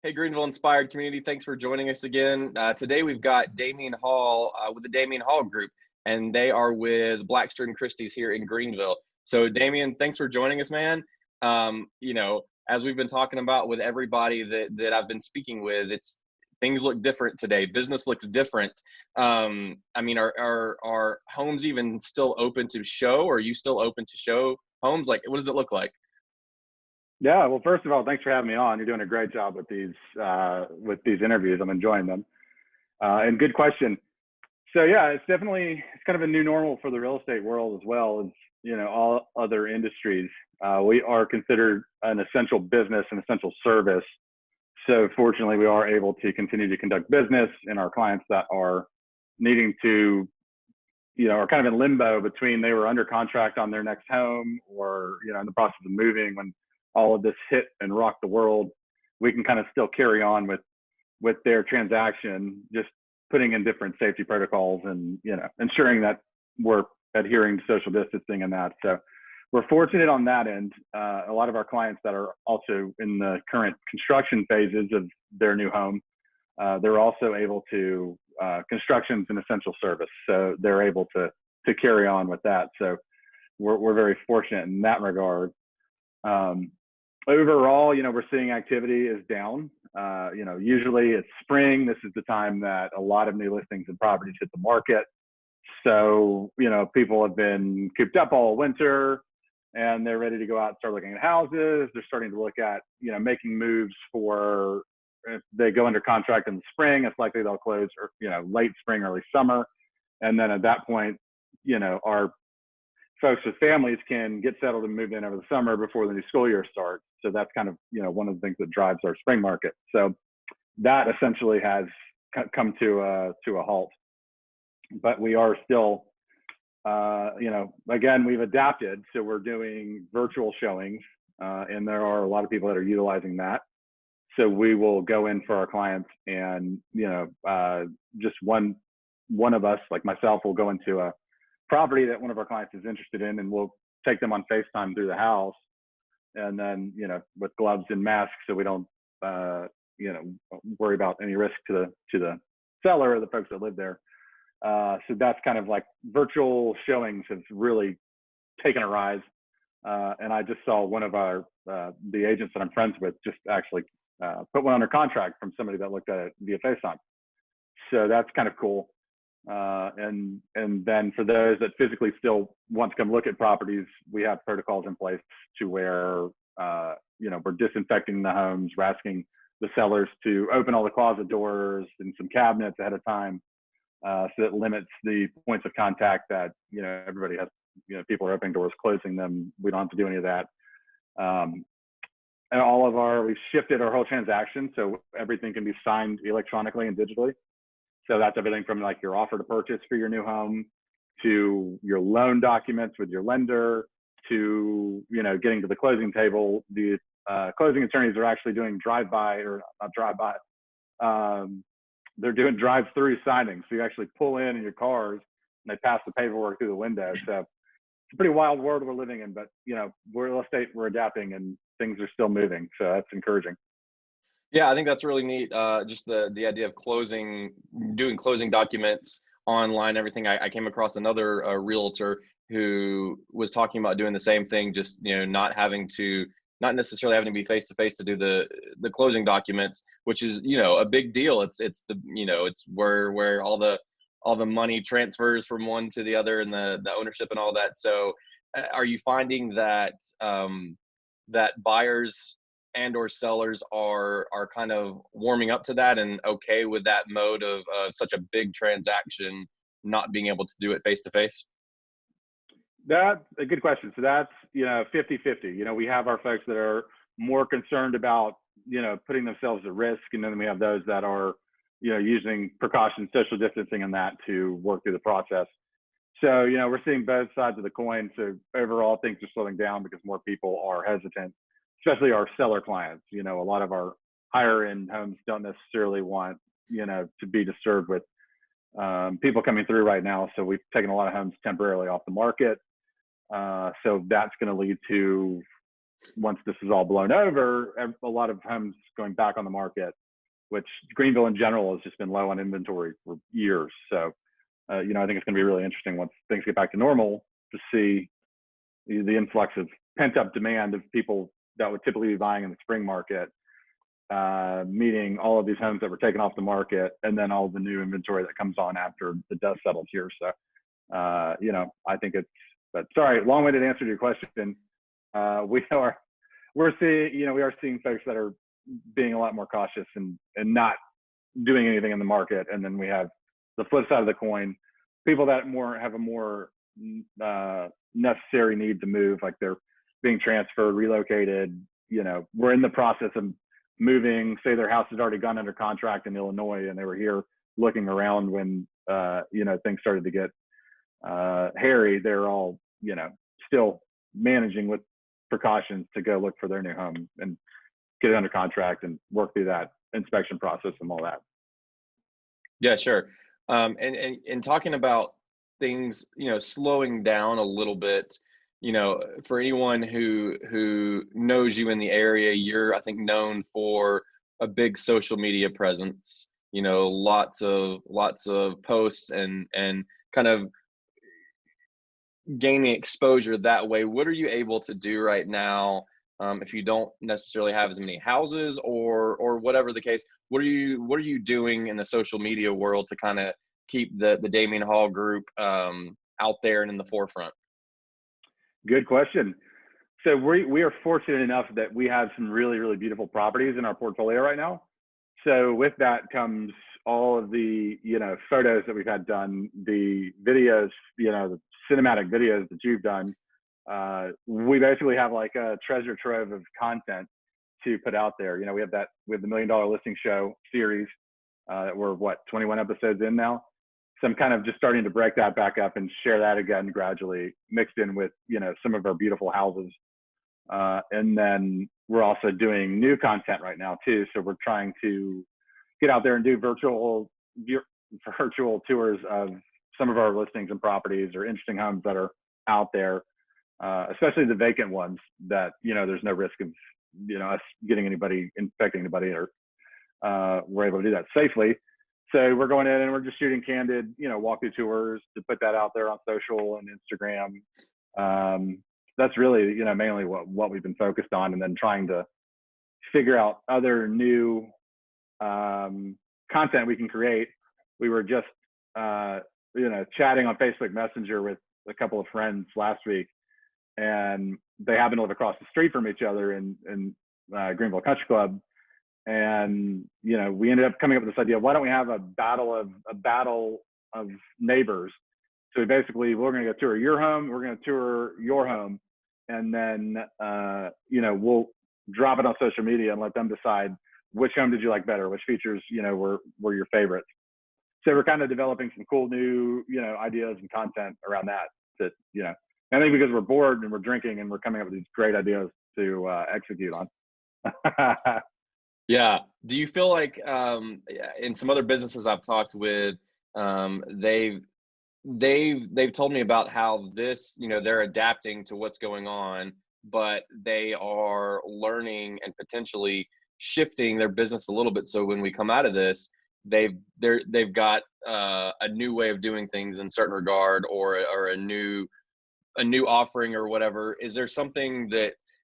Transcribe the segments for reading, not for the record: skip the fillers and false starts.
Hey, Greenville Inspired community, thanks for joining us again. Today we've got Damian Hall with the Damian Hall Group, and they are with Blackster and Christie's here in Greenville. So, Damian, thanks for joining us, man. As we've been talking about with everybody that I've been speaking with, it's things look different today. Business looks different. Are homes even still open to show? Are you still open to show homes? Like, what does it look like? Yeah, well, first of all, thanks for having me on. You're doing a great job with these interviews. I'm enjoying them. And good question. So yeah, it's kind of a new normal for the real estate world as well as all other industries. We are considered an essential business, an essential service. So fortunately, we are able to continue to conduct business, and our clients that are needing to are kind of in limbo between they were under contract on their next home or in the process of moving when all of this hit and rocked the world. We can kind of still carry on with their transaction, just putting in different safety protocols and ensuring that we're adhering to social distancing and that. So we're fortunate on that end. A lot of our clients that are also in the current construction phases of their new home, they're also able to construction's an essential service, so they're able to carry on with that. So we're very fortunate in that regard. Overall, we're seeing activity is down. Usually it's spring. This is the time that a lot of new listings and properties hit the market. So, people have been cooped up all winter and they're ready to go out and start looking at houses. They're starting to look at, making moves for if they go under contract in the spring, it's likely they'll close or, late spring, early summer. And then at that point, our folks with families can get settled and move in over the summer before the new school year starts. So that's kind of, one of the things that drives our spring market. So that essentially has come to a halt, but we are still, again, we've adapted. So we're doing virtual showings, and there are a lot of people that are utilizing that. So we will go in for our clients and, just one of us, like myself, will go into a property that one of our clients is interested in, and we'll take them on FaceTime through the house, and then with gloves and masks, so we don't worry about any risk to the seller or the folks that live there. So that's kind of like virtual showings have really taken a rise. And I just saw one of our the agents that I'm friends with just actually put one under contract from somebody that looked at it via FaceTime. So that's kind of cool. And then for those that physically still want to come look at properties, we have protocols in place to where, we're disinfecting the homes. We're asking the sellers to open all the closet doors and some cabinets ahead of time. So it limits the points of contact that, everybody has, people are opening doors, closing them. We don't have to do any of that. And we've shifted our whole transaction. So everything can be signed electronically and digitally. So that's everything from like your offer to purchase for your new home to your loan documents with your lender to, getting to the closing table. The closing attorneys are actually doing they're doing drive-through signings. So you actually pull in your cars and they pass the paperwork through the window. So it's a pretty wild world we're living in, but we're real estate, we're adapting and things are still moving. So that's encouraging. Yeah, I think that's really neat. Just the idea of doing closing documents online, everything. I came across another realtor who was talking about doing the same thing, just not necessarily having to be face to face to do the closing documents, which is a big deal. It's it's where all the money transfers from one to the other and the ownership and all that. So, are you finding that that buyers and or sellers are kind of warming up to that and okay with that mode of such a big transaction not being able to do it face to face? That's a good question. So that's 50-50. We have our folks that are more concerned about putting themselves at risk, and then we have those that are using precautions, social distancing, and that to work through the process. So we're seeing both sides of the coin. So overall, things are slowing down because more people are hesitant, especially our seller clients. A lot of our higher end homes don't necessarily want, to be disturbed with people coming through right now. So we've taken a lot of homes temporarily off the market. So that's going to lead to once this is all blown over, a lot of homes going back on the market, which Greenville in general has just been low on inventory for years. So, I think it's going to be really interesting once things get back to normal to see the influx of pent up demand of people that would typically be buying in the spring market, meeting all of these homes that were taken off the market, and then all the new inventory that comes on after the dust settles here. So, I think but sorry, long-winded answer to your question. We are seeing folks that are being a lot more cautious and not doing anything in the market. And then we have the flip side of the coin, people that have a more necessary need to move, like they're being transferred, relocated. We're in the process of moving, say their house has already gone under contract in Illinois and they were here looking around when, things started to get hairy. They're all, still managing with precautions to go look for their new home and get it under contract and work through that inspection process and all that. Yeah, sure. And talking about things, slowing down a little bit, for anyone who knows you in the area, you're, I think, known for a big social media presence, lots of posts and kind of gaining exposure that way. What are you able to do right now, if you don't necessarily have as many houses or whatever the case? What are you doing in the social media world to kind of keep the Damian Hall Group out there and in the forefront? Good question. So we are fortunate enough that we have some really, really beautiful properties in our portfolio right now. So with that comes all of the, photos that we've had done, the videos, the cinematic videos that you've done. We basically have like a treasure trove of content to put out there. We have the $1 Million Listing Show series. We're 21 episodes in now. So I'm kind of just starting to break that back up and share that again gradually, mixed in with, some of our beautiful houses. And then we're also doing new content right now too. So we're trying to get out there and do virtual tours of some of our listings and properties or interesting homes that are out there, especially the vacant ones that, there's no risk of, us infecting anybody, or we're able to do that safely. So we're going in and we're just shooting candid, walkthrough tours to put that out there on social and Instagram. That's really, mainly what we've been focused on, and then trying to figure out other new content we can create. We were just, chatting on Facebook Messenger with a couple of friends last week, and they happen to live across the street from each other in Greenville Country Club. And, we ended up coming up with this idea: why don't we have a battle of neighbors? So we're going to go tour your home, we're going to tour your home, and then, we'll drop it on social media and let them decide which home did you like better, which features, were your favorites. So we're kind of developing some cool new, ideas and content around that, I think because we're bored and we're drinking and we're coming up with these great ideas to execute on. Yeah. Do you feel like in some other businesses I've talked with, they've told me about how this, they're adapting to what's going on, but they are learning and potentially shifting their business a little bit. So when we come out of this, they've got a new way of doing things in certain regard, or a new offering or whatever. Is there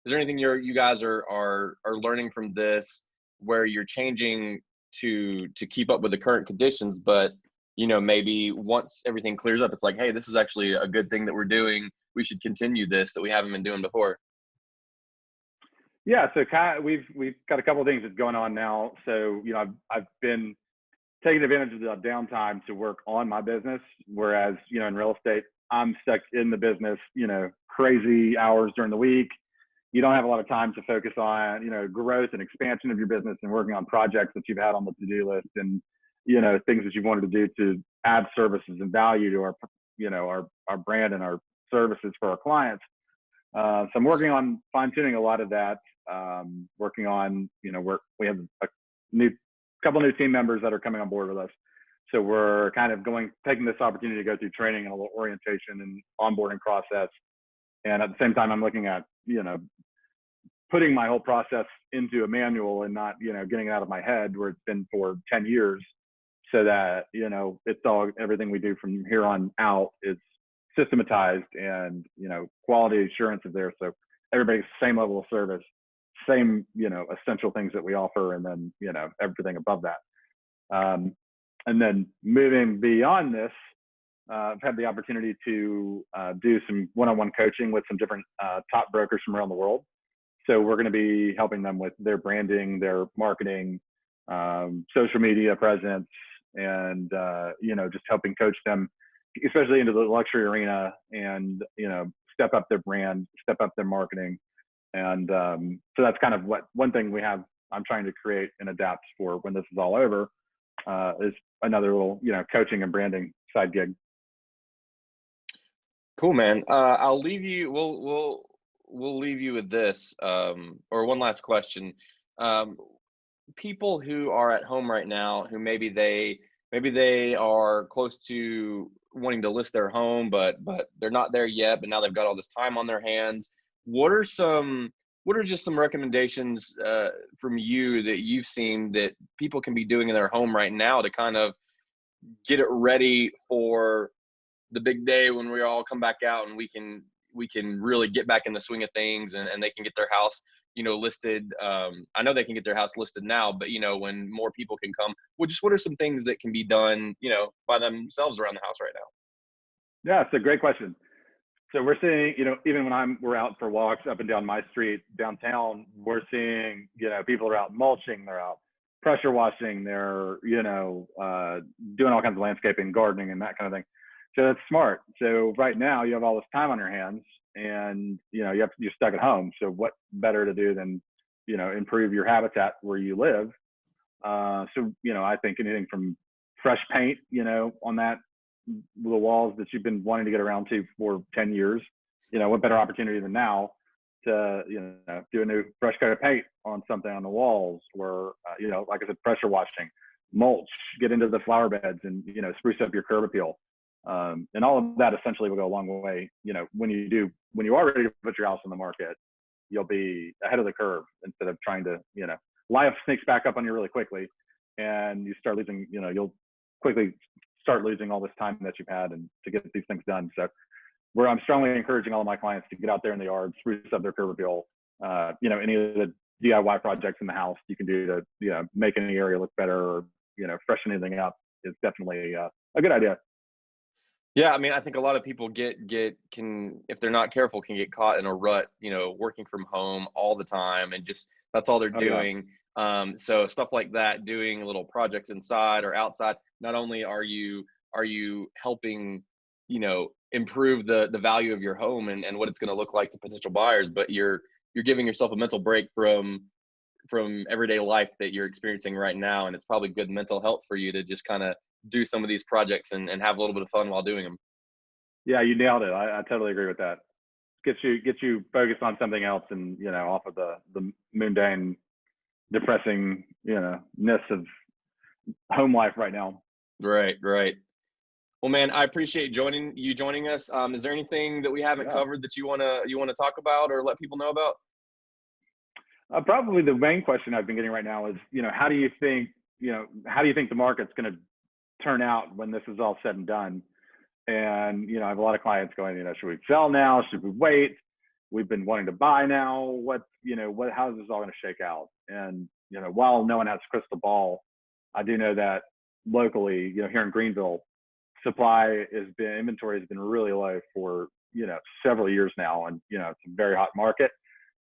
anything you guys are learning from this, where you're changing to keep up with the current conditions, but maybe once everything clears up, it's like, hey, this is actually a good thing that we're doing. We should continue this that we haven't been doing before. Yeah, so we've got a couple of things that's going on now. So I've been taking advantage of the downtime to work on my business, whereas in real estate I'm stuck in the business, crazy hours during the week. You don't have a lot of time to focus on growth and expansion of your business and working on projects that you've had on the to-do list, and things that you've wanted to do to add services and value to our brand and our services for our clients. So I'm working on fine-tuning a lot of that. Working on, we have a couple new team members that are coming on board with us. So we're kind of taking this opportunity to go through training and a little orientation and onboarding process. And at the same time, I'm looking at, putting my whole process into a manual and not, getting it out of my head where it's been for 10 years, so that, it's all, everything we do from here on out is systematized, and, quality assurance is there. So everybody's same level of service, same, essential things that we offer, and then, everything above that. And then moving beyond this, I've had the opportunity to do some one-on-one coaching with some different top brokers from around the world. So we're going to be helping them with their branding, their marketing, social media presence, and just helping coach them, especially into the luxury arena, and step up their brand, step up their marketing. And so that's kind of one thing I'm trying to create and adapt for when this is all over, is another little coaching and branding side gig. Cool, man. I'll leave you. We'll leave you with this, or one last question. People who are at home right now, who maybe they are close to wanting to list their home, but they're not there yet. But now they've got all this time on their hands. What are just some recommendations from you that you've seen that people can be doing in their home right now to kind of get it ready for the big day when we all come back out and we can really get back in the swing of things, and they can get their house, listed. I know they can get their house listed now, but when more people can come, what are some things that can be done, by themselves around the house right now? Yeah, it's a great question. So we're seeing, even when we're out for walks up and down my street downtown, we're seeing, people are out mulching, they're out pressure washing, they're, doing all kinds of landscaping, gardening, and that kind of thing. So that's smart. So right now you have all this time on your hands, and, you're stuck at home. So what better to do than, improve your habitat where you live? So, I think anything from fresh paint, on the walls that you've been wanting to get around to for 10 years, what better opportunity than now to, do a new fresh coat of paint on something on the walls, or, like I said, pressure washing, mulch, get into the flower beds, and, spruce up your curb appeal. And all of that essentially will go a long way. When you are ready to put your house on the market, you'll be ahead of the curve, instead of trying to, life sneaks back up on you really quickly, and you start losing, you'll quickly start losing all this time that you've had and to get these things done. So I'm strongly encouraging all of my clients to get out there in the yard, spruce up their curb appeal, any of the DIY projects in the house you can do to, make any area look better, or, freshen anything up, is definitely a good idea. Yeah, I mean, I think a lot of people can, if they're not careful, can get caught in a rut, working from home all the time, and just that's all they're doing. So stuff like that, doing little projects inside or outside, not only are you helping, improve the value of your home and what it's going to look like to potential buyers, but you're giving yourself a mental break from everyday life that you're experiencing right now. And it's probably good mental health for you to just kind of do some of these projects and have a little bit of fun while doing them. Yeah, you nailed it. I totally agree with that. Get you focused on something else, and, off of the mundane, depressing, ness of home life right now. Right. Well, man, I appreciate joining us. Is there anything that we haven't covered that you wanna talk about or let people know about? Probably the main question I've been getting right now is, how do you think the market's going to turn out when this is all said and done? And, I have a lot of clients going, should we sell now? Should we wait? We've been wanting to buy now. How is this all going to shake out? And, while no one has a crystal ball, I do know that locally, here in Greenville, inventory has been really low for, several years now. And, it's a very hot market.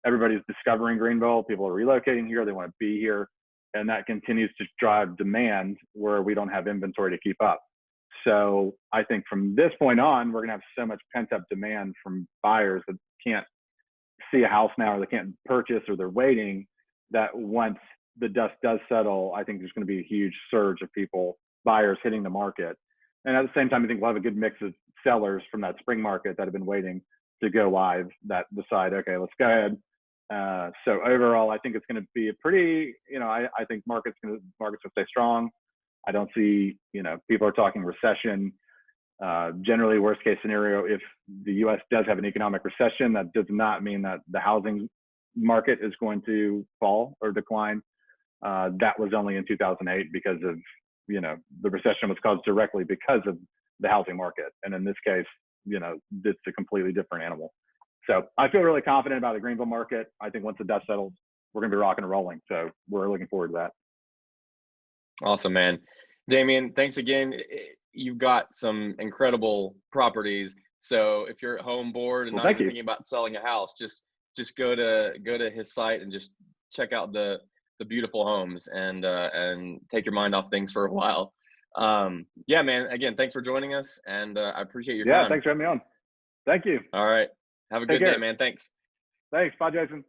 Everybody's discovering Greenville. People are relocating here. They want to be here. And that continues to drive demand where we don't have inventory to keep up. So I think from this point on, we're going to have so much pent up demand from buyers that can't see a house now, or they can't purchase, or they're waiting, that once the dust does settle, I think there's going to be a huge surge of buyers hitting the market. And at the same time, I think we'll have a good mix of sellers from that spring market that have been waiting to go live, that decide, okay, let's go ahead. So overall, I think it's going to be a pretty, I think markets will stay strong. I don't see, people are talking recession. Generally, worst case scenario, if the U.S. does have an economic recession, that does not mean that the housing market is going to fall or decline. That was only in 2008 because of, the recession was caused directly because of the housing market. And in this case, it's a completely different animal. So I feel really confident about the Greenville market. I think once the dust settles, we're going to be rocking and rolling. So we're looking forward to that. Awesome, man. Damian, thanks again. You've got some incredible properties. So if you're at home bored and Well, not thank even you. thinking about selling a house, just go to his site and just check out the beautiful homes and take your mind off things for a while. Yeah, man. Again, thanks for joining us, and I appreciate your Yeah, time. thanks for having me on. Thank you. All right. Have a Take good day, care. man. Thanks. Thanks. Bye, Jason.